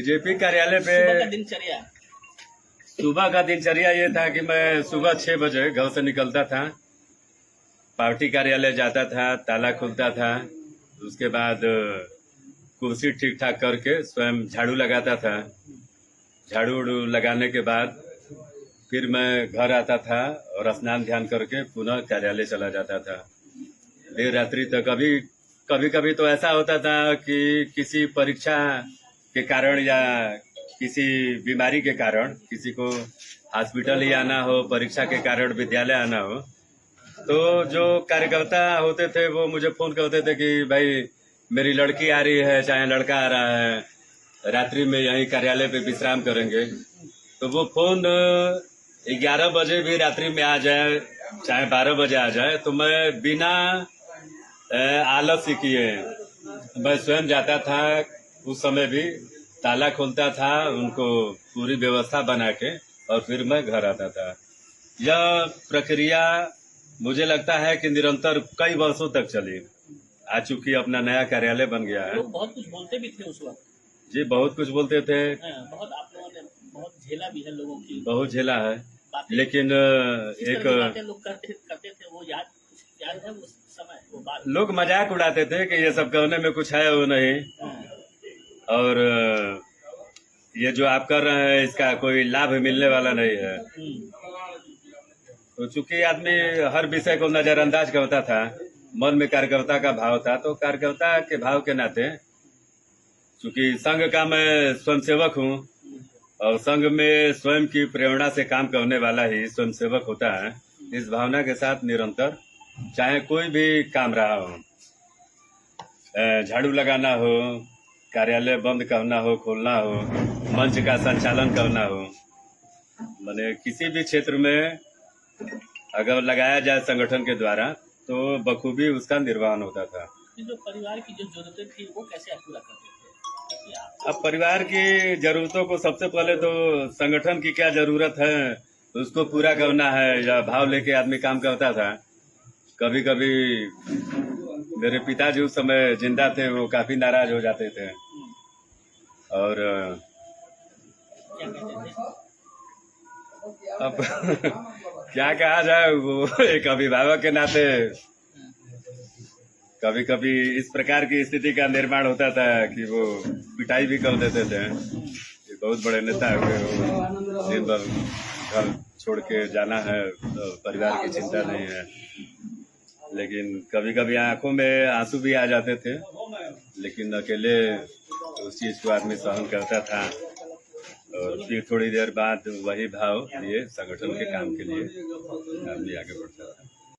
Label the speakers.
Speaker 1: BJP कार्यालय पे सुबह का दिनचर्या ये था कि मैं सुबह 6 बजे घर से निकलता था, पार्टी कार्यालय जाता था, ताला खुलता था, उसके बाद कुर्सी ठीक ठाक करके स्वयं झाड़ू लगाता था। झाड़ू उड़ू लगाने के बाद फिर मैं घर आता था और स्नान ध्यान करके पुनः कार्यालय चला जाता था देर रात्रि तक। कभी कभी तो ऐसा होता था कि किसी परीक्षा के कारण या किसी बीमारी के कारण किसी को हॉस्पिटल ही आना हो, परीक्षा के कारण विद्यालय आना हो, तो जो कार्यकर्ता होते थे वो मुझे फोन करते थे कि भाई मेरी लड़की आ रही है, चाहे लड़का आ रहा है, रात्रि में यहीं कार्यालय पे विश्राम करेंगे। तो वो फोन 11 बजे भी रात्रि में आ जाए, चाहे 12 बजे आ जाए, तो मैं बिना आलस्य किए मैं स्वयं जाता था। उस समय भी ताला खोलता था, उनको पूरी व्यवस्था बना के, और फिर मैं घर आता था। यह प्रक्रिया मुझे लगता है कि निरंतर कई वर्षों तक चली। आज चूंकि अपना नया कार्यालय बन गया है।
Speaker 2: लोग बहुत कुछ बोलते भी थे उस वक्त।
Speaker 1: जी, बहुत कुछ बोलते थे।
Speaker 2: बहुत आप लोगों ने बहुत झेला भी है, लोगों की
Speaker 1: बहुत झेला है, लेकिन एक
Speaker 2: लोग करते थे वो याद है उस समय वो बात।
Speaker 1: लोग मजाक उड़ाते थे कि ये सब कहने में कुछ है वो नहीं, और ये जो आप कर रहे हैं इसका कोई लाभ मिलने वाला नहीं है। तो चूंकि आदमी हर विषय को नजरअंदाज करता था, मन में कार्यकर्ता का भाव था, तो कार्यकर्ता के भाव के नाते चूंकि संघ का मैं स्वयंसेवक हूँ और संघ में स्वयं की प्रेरणा से काम करने वाला ही स्वयंसेवक होता है, इस भावना के साथ निरंतर चाहे कोई भी काम रहा हो, झाड़ू लगाना हो, कार्यालय बंद करना हो, खोलना हो, मंच का संचालन करना हो, माने किसी भी क्षेत्र में अगर लगाया जाए संगठन के द्वारा तो बखूबी उसका निर्वहन होता था।
Speaker 2: जो परिवार की जो जरूरतें थी वो कैसे आप पूरा करते थे?
Speaker 1: अब परिवार की जरूरतों को सबसे पहले तो संगठन की क्या जरूरत है उसको पूरा करना है, या भाव लेके आदमी काम करता था। कभी कभी मेरे पिताजी उस समय जिंदा थे, वो काफी नाराज हो जाते थे और अब क्या कहा जाए, वो एक अभिभावक के नाते कभी कभी इस प्रकार की स्थिति का निर्माण होता था कि वो पिटाई भी कर देते थे। ये बहुत बड़े नेता हुए, वो दिन भर घर छोड़ के जाना है तो परिवार की चिंता नहीं है, लेकिन कभी कभी आंखों में आंसू भी आ जाते थे, लेकिन अकेले उस चीज को आदमी सहन करता था और फिर थोड़ी देर बाद वही भाव लिए संगठन के काम के लिए आदमी आगे बढ़ता था।